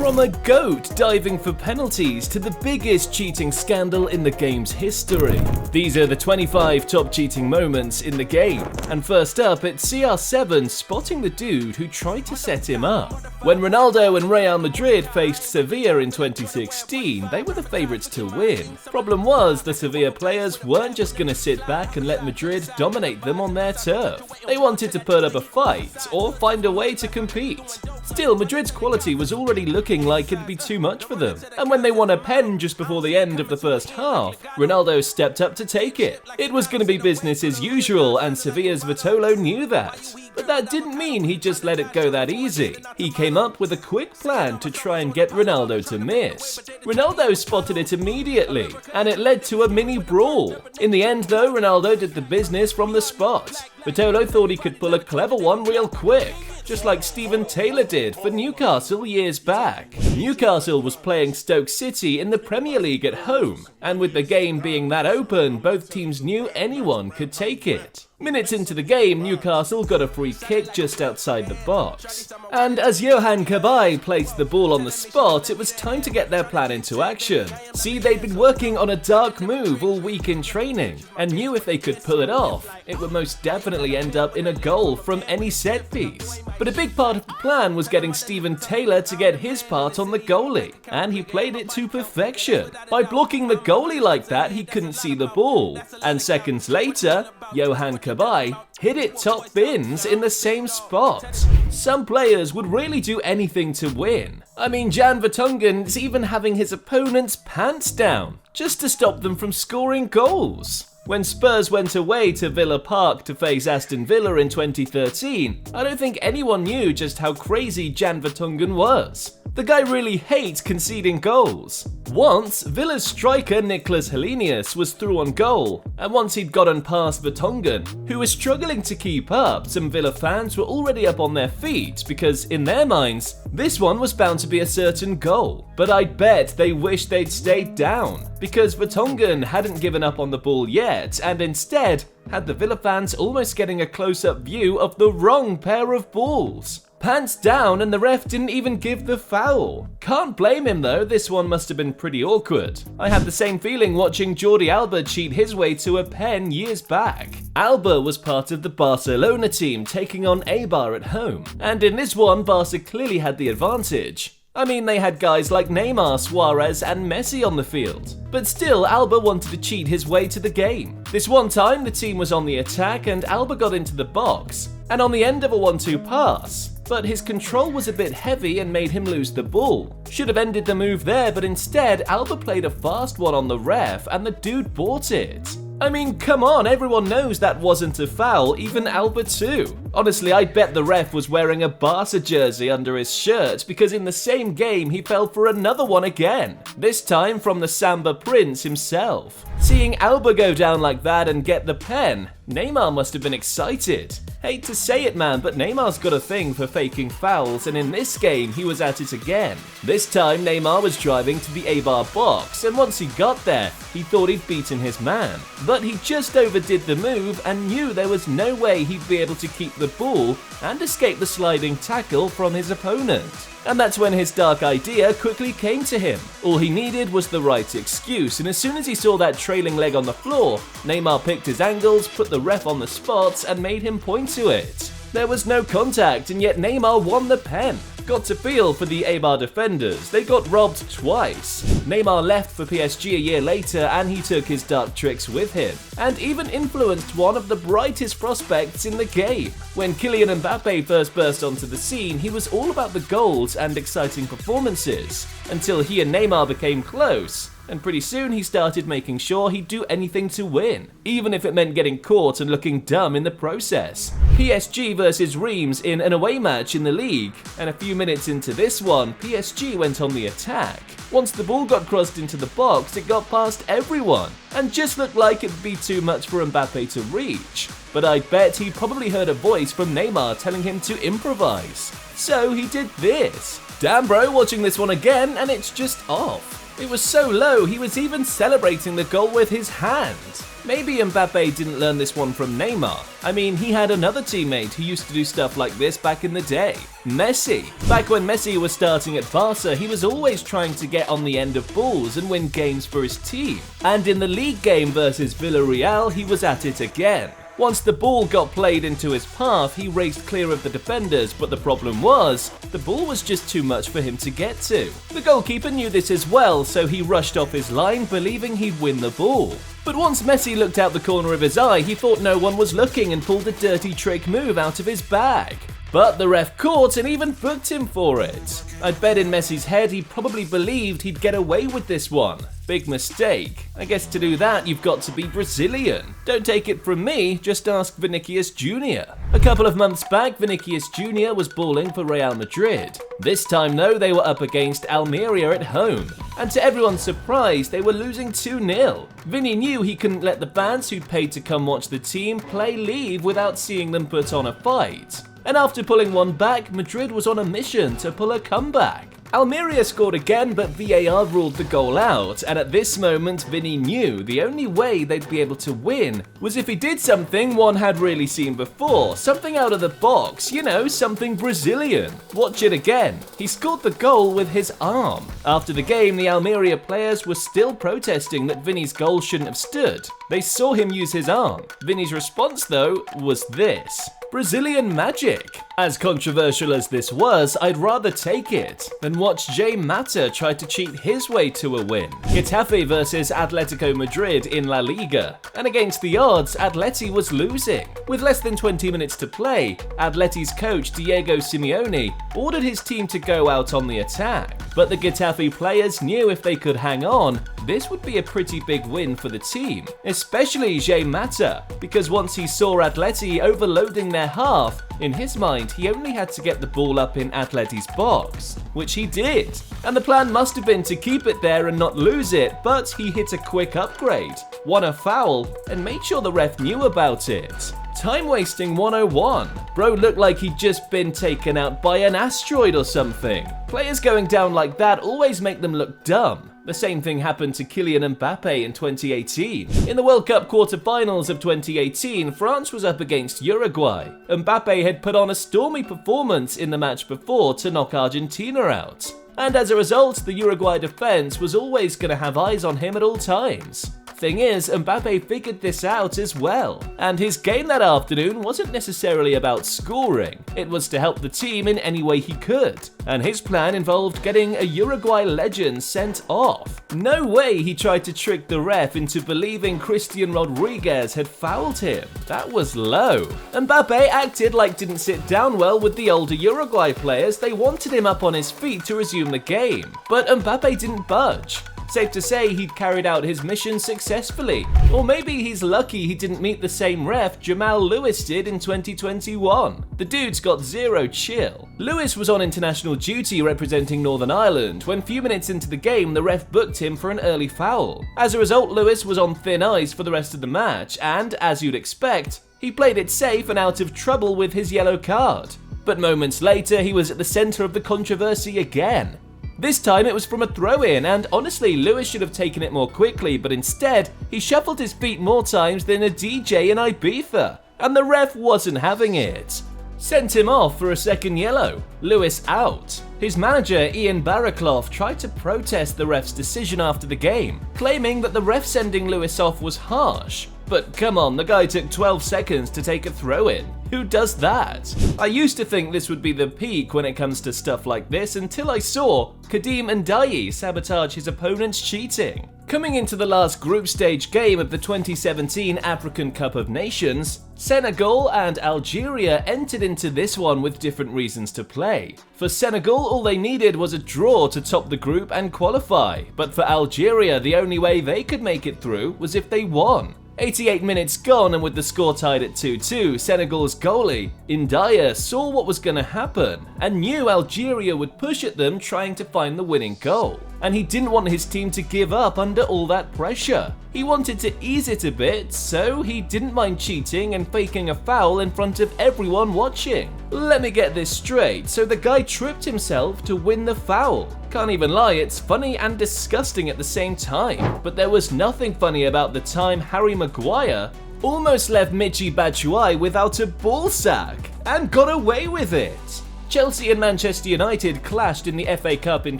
From a goat diving for penalties to the biggest cheating scandal in the game's history. These are the 25 top cheating moments in the game. And first up, it's CR7 spotting the dude who tried to set him up. When Ronaldo and Real Madrid faced Sevilla in 2016, they were the favourites to win. Problem was, the Sevilla players weren't just going to sit back and let Madrid dominate them on their turf. They wanted to put up a fight or find a way to compete. Still, Madrid's quality was already looking like it'd be too much for them. And when they won a pen just before the end of the first half, Ronaldo stepped up to take it. It was going to be business as usual, and Sevilla's Vitolo knew that. But that didn't mean he just let it go that easy. He came up with a quick plan to try and get Ronaldo to miss. Ronaldo spotted it immediately, and it led to a mini brawl. In the end though, Ronaldo did the business from the spot. Vitolo thought he could pull a clever one real quick, just like Steven Taylor did for Newcastle years back. Newcastle was playing Stoke City in the Premier League at home, and with the game being that open, both teams knew anyone could take it. Minutes into the game, Newcastle got a free kick just outside the box. And as Yohan Cabaye placed the ball on the spot, it was time to get their plan into action. See, they'd been working on a dark move all week in training, and knew if they could pull it off, it would most definitely end up in a goal from any set piece. But a big part of the plan was getting Steven Taylor to get his part on the goalie, and he played it to perfection. By blocking the goalie like that, he couldn't see the ball, and seconds later, Yohan Cabaye hit it top bins in the same spot. Some players would really do anything to win. I mean, Jan Vertonghen's even having his opponent's pants down, just to stop them from scoring goals. When Spurs went away to Villa Park to face Aston Villa in 2013, I don't think anyone knew just how crazy Jan Vertonghen was. The guy really hates conceding goals. Once, Villa's striker Nicolas Helenius was through on goal, and once he'd gotten past Vertonghen, who was struggling to keep up, some Villa fans were already up on their feet because, in their minds, this one was bound to be a certain goal. But I'd bet they wished they'd stayed down, because Vertonghen hadn't given up on the ball yet, and instead had the Villa fans almost getting a close-up view of the wrong pair of balls. Pants down, and the ref didn't even give the foul. Can't blame him though, this one must have been pretty awkward. I had the same feeling watching Jordi Alba cheat his way to a pen years back. Alba was part of the Barcelona team taking on Eibar at home, and in this one Barca clearly had the advantage. I mean, they had guys like Neymar, Suarez and Messi on the field. But still, Alba wanted to cheat his way to the game. This one time, the team was on the attack and Alba got into the box, and on the end of a 1-2 pass. But his control was a bit heavy and made him lose the ball. Should have ended the move there, but instead, Alba played a fast one on the ref and the dude bought it. I mean, come on, everyone knows that wasn't a foul, even Alba too. Honestly, I bet the ref was wearing a Barca jersey under his shirt because in the same game he fell for another one again, this time from the Samba Prince himself. Seeing Alba go down like that and get the pen, Neymar must have been excited. Hate to say it man, but Neymar's got a thing for faking fouls, and in this game he was at it again. This time Neymar was driving to the Eibar box, and once he got there, he thought he'd beaten his man. But he just overdid the move and knew there was no way he'd be able to keep the ball and escape the sliding tackle from his opponent. And that's when his dark idea quickly came to him. All he needed was the right excuse, and as soon as he saw that trailing leg on the floor, Neymar picked his angles, put the ref on the spot, and made him point to it. There was no contact, and yet Neymar won the pen. Got to feel for the Eibar defenders, they got robbed twice. Neymar left for PSG a year later and he took his dark tricks with him, and even influenced one of the brightest prospects in the game. When Kylian Mbappe first burst onto the scene, he was all about the goals and exciting performances, until he and Neymar became close. And pretty soon he started making sure he'd do anything to win, even if it meant getting caught and looking dumb in the process. PSG versus Reims in an away match in the league, and a few minutes into this one, PSG went on the attack. Once the ball got crossed into the box, it got past everyone, and just looked like it'd be too much for Mbappe to reach. But I bet he probably heard a voice from Neymar telling him to improvise. So he did this. Damn bro, watching this one again, and it's just off. It was so low, he was even celebrating the goal with his hand. Maybe Mbappe didn't learn this one from Neymar. I mean, he had another teammate who used to do stuff like this back in the day, Messi. Back when Messi was starting at Barca, he was always trying to get on the end of balls and win games for his team. And in the league game versus Villarreal, he was at it again. Once the ball got played into his path, he raced clear of the defenders, but the problem was, the ball was just too much for him to get to. The goalkeeper knew this as well, so he rushed off his line, believing he'd win the ball. But once Messi looked out the corner of his eye, he thought no one was looking and pulled a dirty trick move out of his bag. But the ref caught and even booked him for it. I'd bet in Messi's head he probably believed he'd get away with this one. Big mistake. I guess to do that you've got to be Brazilian. Don't take it from me, just ask Vinicius Jr. A couple of months back, Vinicius Jr. was balling for Real Madrid. This time though, they were up against Almeria at home. And to everyone's surprise, they were losing 2-0. Vinny knew he couldn't let the fans who'd paid to come watch the team play leave without seeing them put on a fight. And after pulling one back, Madrid was on a mission to pull a comeback. Almeria scored again, but VAR ruled the goal out, and at this moment Vinny knew the only way they'd be able to win was if he did something one had really seen before, something out of the box, you know, something Brazilian. Watch it again. He scored the goal with his arm. After the game, the Almeria players were still protesting that Vinny's goal shouldn't have stood. They saw him use his arm. Vinny's response, though, was this. Brazilian magic. As controversial as this was, I'd rather take it than watch Jay Mata try to cheat his way to a win. Getafe versus Atletico Madrid in La Liga. And against the odds, Atleti was losing. With less than 20 minutes to play, Atleti's coach Diego Simeone ordered his team to go out on the attack. But the Getafe players knew if they could hang on, this would be a pretty big win for the team, especially Jay Mata, because once he saw Atleti overloading their half, in his mind he only had to get the ball up in Atleti's box, which he did. And the plan must have been to keep it there and not lose it, but he hit a quick upgrade, won a foul, and made sure the ref knew about it. Time wasting 101. Bro looked like he'd just been taken out by an asteroid or something. Players going down like that always make them look dumb. The same thing happened to Kylian Mbappe in 2018. In the World Cup quarter-finals of 2018, France was up against Uruguay. Mbappe had put on a stormy performance in the match before to knock Argentina out. And as a result, the Uruguay defense was always going to have eyes on him at all times. Thing is, Mbappe figured this out as well, and his game that afternoon wasn't necessarily about scoring, it was to help the team in any way he could, and his plan involved getting a Uruguay legend sent off. No way he tried to trick the ref into believing Christian Rodriguez had fouled him. That was low. Mbappe acted like didn't sit down well with the older Uruguay players. They wanted him up on his feet to resume the game, but Mbappe didn't budge. Safe to say he'd carried out his mission successfully. Or maybe he's lucky he didn't meet the same ref Jamal Lewis did in 2021. The dude's got zero chill. Lewis was on international duty representing Northern Ireland when few minutes into the game the ref booked him for an early foul. As a result, Lewis was on thin ice for the rest of the match and, as you'd expect, he played it safe and out of trouble with his yellow card. But moments later he was at the centre of the controversy again. This time it was from a throw-in, and honestly Lewis should have taken it more quickly, but instead he shuffled his feet more times than a DJ in Ibiza, and the ref wasn't having it. Sent him off for a second yellow. Lewis out. His manager Ian Barraclough tried to protest the ref's decision after the game, claiming that the ref sending Lewis off was harsh. But come on, the guy took 12 seconds to take a throw-in. Who does that? I used to think this would be the peak when it comes to stuff like this until I saw Kadeem Ndiaye sabotage his opponent's cheating. Coming into the last group stage game of the 2017 African Cup of Nations, Senegal and Algeria entered into this one with different reasons to play. For Senegal, all they needed was a draw to top the group and qualify, but for Algeria, the only way they could make it through was if they won. 88 minutes gone, and with the score tied at 2-2, Senegal's goalie, Ndiaye, saw what was going to happen and knew Algeria would push at them trying to find the winning goal. And he didn't want his team to give up under all that pressure. He wanted to ease it a bit, so he didn't mind cheating and faking a foul in front of everyone watching. Let me get this straight, so the guy tripped himself to win the foul. Can't even lie, it's funny and disgusting at the same time. But there was nothing funny about the time Harry Maguire almost left Michy Batshuayi without a ball sack and got away with it. Chelsea and Manchester United clashed in the FA Cup in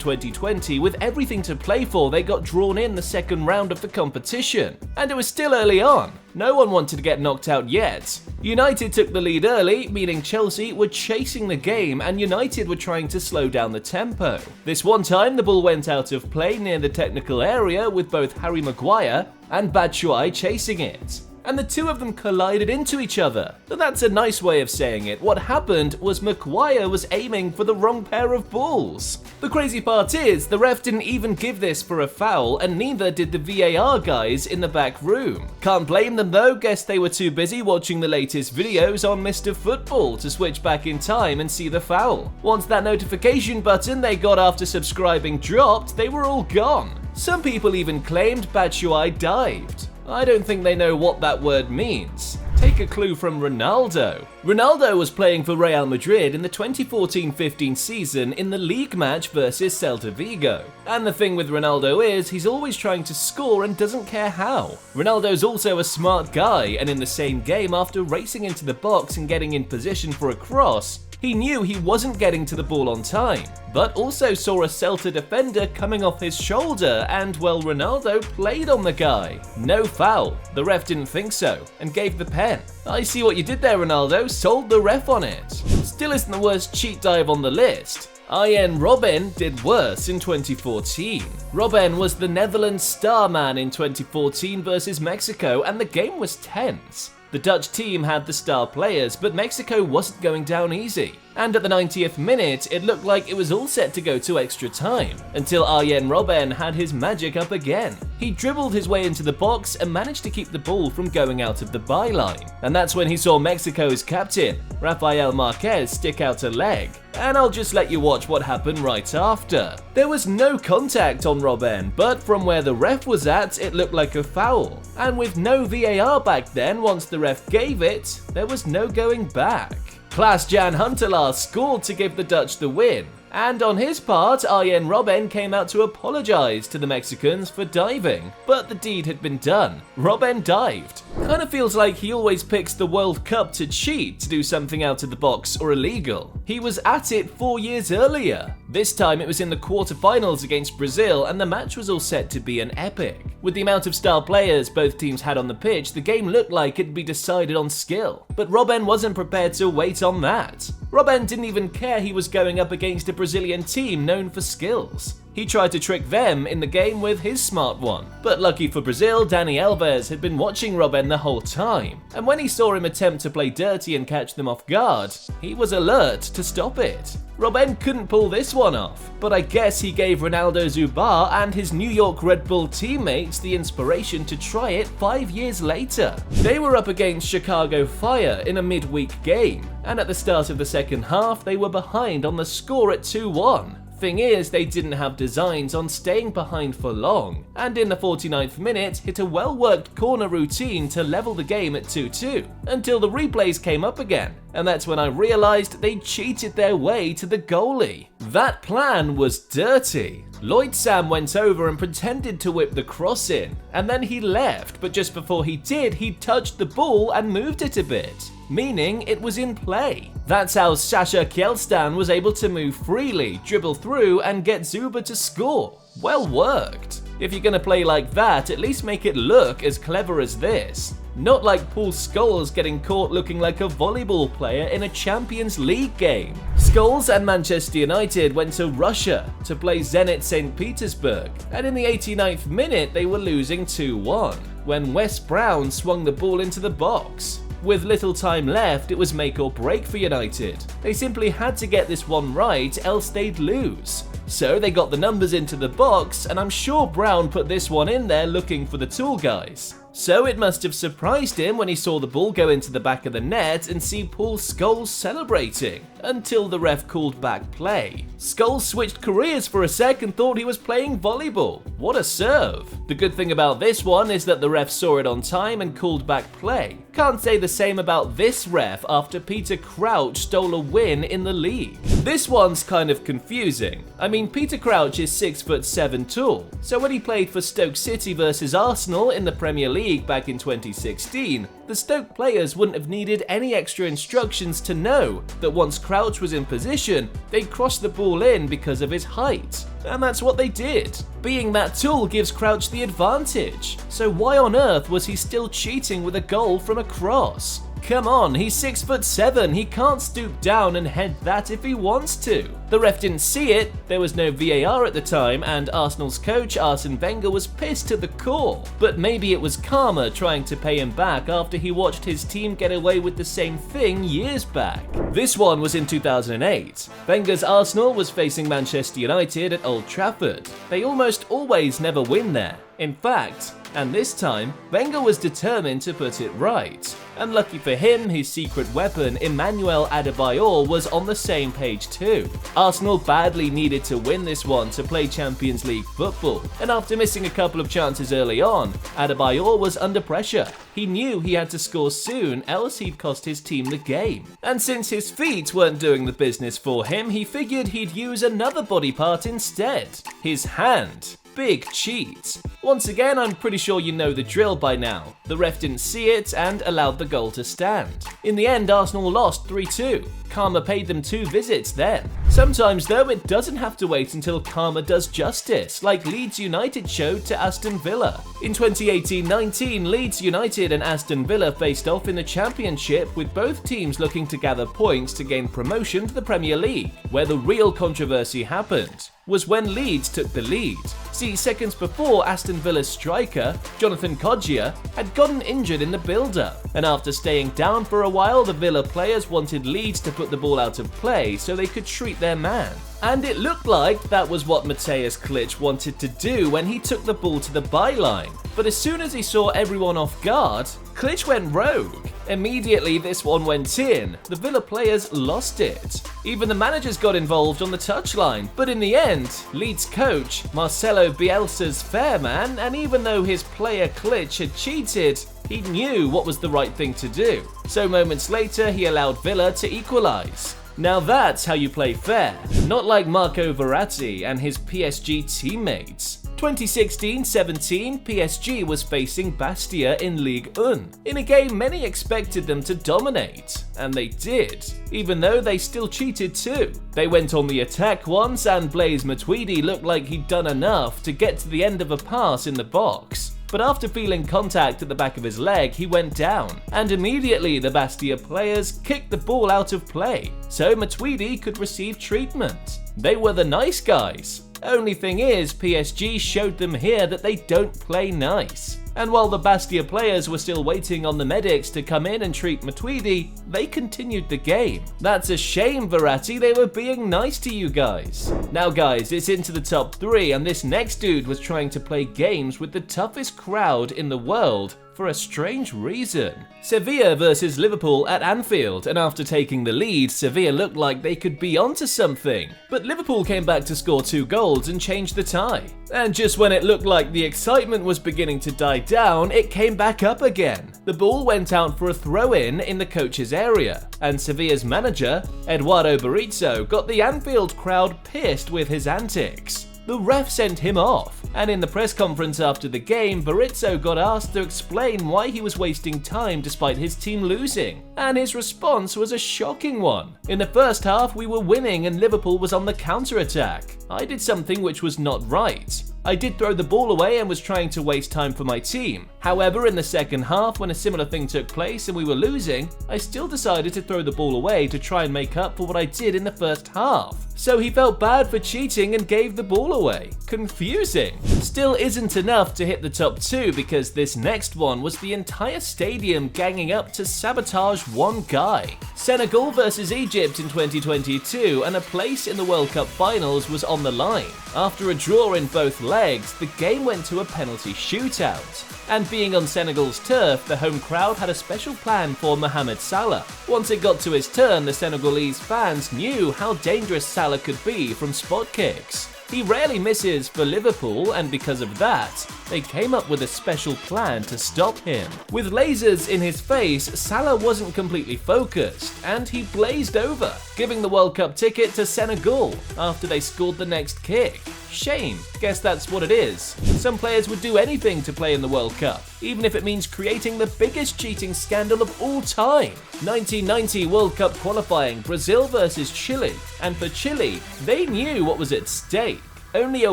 2020. With everything to play for, they got drawn in the second round of the competition. And it was still early on. No one wanted to get knocked out yet. United took the lead early, meaning Chelsea were chasing the game and United were trying to slow down the tempo. This one time, the ball went out of play near the technical area with both Harry Maguire and Batshuayi chasing it. And the two of them collided into each other. That's a nice way of saying it. What happened was Maguire was aiming for the wrong pair of balls. The crazy part is, the ref didn't even give this for a foul, and neither did the VAR guys in the back room. Can't blame them though, guess they were too busy watching the latest videos on Mr. Football to switch back in time and see the foul. Once that notification button they got after subscribing dropped, they were all gone. Some people even claimed Batshuayi dived. I don't think they know what that word means. Take a clue from Ronaldo. Ronaldo was playing for Real Madrid in the 2014-15 season in the league match versus Celta Vigo. And the thing with Ronaldo is, he's always trying to score and doesn't care how. Ronaldo's also a smart guy, and in the same game, after racing into the box and getting in position for a cross, he knew he wasn't getting to the ball on time, but also saw a Celta defender coming off his shoulder and, well, Ronaldo played on the guy. No foul. The ref didn't think so and gave the pen. I see what you did there, Ronaldo. Sold the ref on it. Still isn't the worst cheat dive on the list. Arjen Robben did worse in 2014. Robben was the Netherlands star man in 2014 versus Mexico, and the game was tense. The Dutch team had the star players, but Mexico wasn't going down easy. And at the 90th minute, it looked like it was all set to go to extra time, until Arjen Robben had his magic up again. He dribbled his way into the box and managed to keep the ball from going out of the byline. And that's when he saw Mexico's captain, Rafael Marquez, stick out a leg. And I'll just let you watch what happened right after. There was no contact on Robben, but from where the ref was at, it looked like a foul. And with no VAR back then, once the ref gave it, there was no going back. Klaas-Jan Huntelaar scored to give the Dutch the win. And on his part, Arjen Robben came out to apologize to the Mexicans for diving, but the deed had been done. Robben dived. Kinda feels like he always picks the World Cup to cheat, to do something out of the box or illegal. He was at it 4 years earlier. This time it was in the quarterfinals against Brazil, and the match was all set to be an epic. With the amount of star players both teams had on the pitch, the game looked like it'd be decided on skill. But Robben wasn't prepared to wait on that. Robben didn't even care he was going up against a Brazilian team known for skills. He tried to trick them in the game with his smart one. But lucky for Brazil, Dani Alves had been watching Robben the whole time. And when he saw him attempt to play dirty and catch them off guard, he was alert to stop it. Robben couldn't pull this one off, but I guess he gave Ronaldo Zubar and his New York Red Bull teammates the inspiration to try it 5 years later. They were up against Chicago Fire in a midweek game, and at the start of the second half, they were behind on the score at 2-1. Thing is, they didn't have designs on staying behind for long, and in the 49th minute hit a well-worked corner routine to level the game at 2-2, until the replays came up again, and that's when I realised they cheated their way to the goalie. That plan was dirty. Lloyd Sam went over and pretended to whip the cross in, and then he left, but just before he did, he touched the ball and moved it a bit, meaning it was in play. That's how Sasha Kjellstan was able to move freely, dribble through, and get Zuba to score. Well worked. If you're gonna play like that, at least make it look as clever as this. Not like Paul Scholes getting caught looking like a volleyball player in a Champions League game. Scholes and Manchester United went to Russia to play Zenit St. Petersburg, and in the 89th minute they were losing 2-1, when Wes Brown swung the ball into the box. With little time left, it was make or break for United. They simply had to get this one right, else they'd lose. So they got the numbers into the box, and I'm sure Brown put this one in there looking for the tall guys. So it must have surprised him when he saw the ball go into the back of the net and see Paul Scholes celebrating, until the ref called back play. Scholes switched careers for a sec and thought he was playing volleyball. What a serve! The good thing about this one is that the ref saw it on time and called back play. Can't say the same about this ref after Peter Crouch stole a win in the league. This one's kind of confusing. I mean, Peter Crouch is 6'7" tall, so when he played for Stoke City versus Arsenal in the Premier League back in 2016, the Stoke players wouldn't have needed any extra instructions to know that once Crouch was in position, they'd cross the ball in because of his height. And that's what they did. Being that tall gives Crouch the advantage. So why on earth was he still cheating with a goal from a cross? Come on, he's 6'7", he can't stoop down and head that if he wants to. The ref didn't see it, there was no VAR at the time, and Arsenal's coach Arsene Wenger was pissed at the call. But maybe it was karma trying to pay him back after he watched his team get away with the same thing years back. This one was in 2008. Wenger's Arsenal was facing Manchester United at Old Trafford. They almost always never win there. In fact, and this time, Wenger was determined to put it right. And lucky for him, his secret weapon, Emmanuel Adebayor, was on the same page too. Arsenal badly needed to win this one to play Champions League football, and after missing a couple of chances early on, Adebayor was under pressure. He knew he had to score soon, else he'd cost his team the game. And since his feet weren't doing the business for him, he figured he'd use another body part instead: his hand. Big cheat. Once again, I'm pretty sure you know the drill by now. The ref didn't see it and allowed the goal to stand. In the end, Arsenal lost 3-2. Karma paid them 2 visits then. Sometimes though, it doesn't have to wait until karma does justice, like Leeds United showed to Aston Villa. In 2018-19, Leeds United and Aston Villa faced off in the Championship, with both teams looking to gather points to gain promotion to the Premier League. Where the real controversy happened was when Leeds took the lead. See, seconds before, Aston Villa's striker, Jonathan Kodjia, had gotten injured in the build-up, and after staying down for a while, the Villa players wanted Leeds to put the ball out of play so they could treat their man. And it looked like that was what Mateusz Klich wanted to do when he took the ball to the byline. But as soon as he saw everyone off guard, Klich went rogue. Immediately this one went in. The Villa players lost it. Even the managers got involved on the touchline. But in the end, Leeds coach Marcelo Bielsa's fair man, and even though his player Klich had cheated, he knew what was the right thing to do. So moments later, he allowed Villa to equalise. Now that's how you play fair, not like Marco Verratti and his PSG teammates. 2016-17, PSG was facing Bastia in Ligue 1, in a game many expected them to dominate, and they did, even though they still cheated too. They went on the attack once, and Blaise Matuidi looked like he'd done enough to get to the end of a pass in the box. But after feeling contact at the back of his leg, he went down, and immediately the Bastia players kicked the ball out of play, so Matuidi could receive treatment. They were the nice guys. Only thing is, PSG showed them here that they don't play nice. And while the Bastia players were still waiting on the medics to come in and treat Matuidi, they continued the game. That's a shame, Verratti, they were being nice to you guys. Now guys, it's into the top 3, and this next dude was trying to play games with the toughest crowd in the world for a strange reason. Sevilla versus Liverpool at Anfield, and after taking the lead, Sevilla looked like they could be onto something. But Liverpool came back to score 2 goals and changed the tie. And just when it looked like the excitement was beginning to die down, it came back up again. The ball went out for a throw-in in the coach's area, and Sevilla's manager, Eduardo Berizzo, got the Anfield crowd pissed with his antics. The ref sent him off, and in the press conference after the game, Berizzo got asked to explain why he was wasting time despite his team losing, and his response was a shocking one. In the first half, we were winning and Liverpool was on the counter-attack. I did something which was not right. I did throw the ball away and was trying to waste time for my team. However, in the second half, when a similar thing took place and we were losing, I still decided to throw the ball away to try and make up for what I did in the first half. So he felt bad for cheating and gave the ball away. Confusing. Still isn't enough to hit the top 2, because this next one was the entire stadium ganging up to sabotage one guy. Senegal versus Egypt in 2022, and a place in the World Cup finals was on the line. After a draw in both legs, the game went to a penalty shootout. And being on Senegal's turf, the home crowd had a special plan for Mohamed Salah. Once it got to his turn, the Senegalese fans knew how dangerous Salah could be from spot kicks. He rarely misses for Liverpool, and because of that, They came up with a special plan to stop him. With lasers in his face, Salah wasn't completely focused, and he blazed over, giving the World Cup ticket to Senegal after they scored the next kick. Shame, guess that's what it is. Some players would do anything to play in the World Cup, even if it means creating the biggest cheating scandal of all time. 1990 World Cup qualifying, Brazil versus Chile, and for Chile, they knew what was at stake. Only a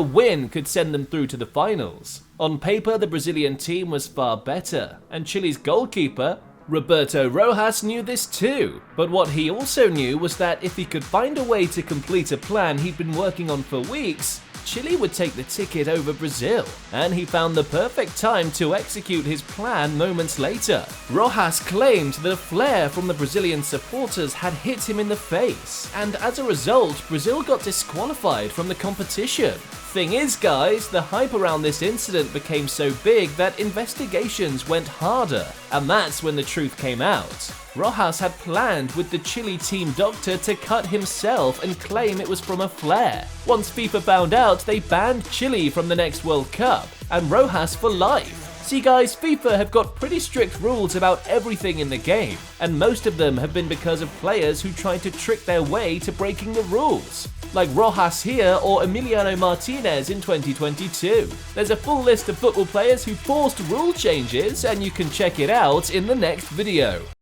win could send them through to the finals. On paper, the Brazilian team was far better, and Chile's goalkeeper, Roberto Rojas, knew this too. But what he also knew was that if he could find a way to complete a plan he'd been working on for weeks, Chile would take the ticket over Brazil, and he found the perfect time to execute his plan moments later. Rojas claimed that a flare from the Brazilian supporters had hit him in the face, and as a result, Brazil got disqualified from the competition. Thing is, guys, the hype around this incident became so big that investigations went harder, and that's when the truth came out. Rojas had planned with the Chile team doctor to cut himself and claim it was from a flare. Once FIFA found out, they banned Chile from the next World Cup, and Rojas for life. See guys, FIFA have got pretty strict rules about everything in the game, and most of them have been because of players who tried to trick their way to breaking the rules. Like Rojas here or Emiliano Martinez in 2022. There's a full list of football players who forced rule changes, and you can check it out in the next video.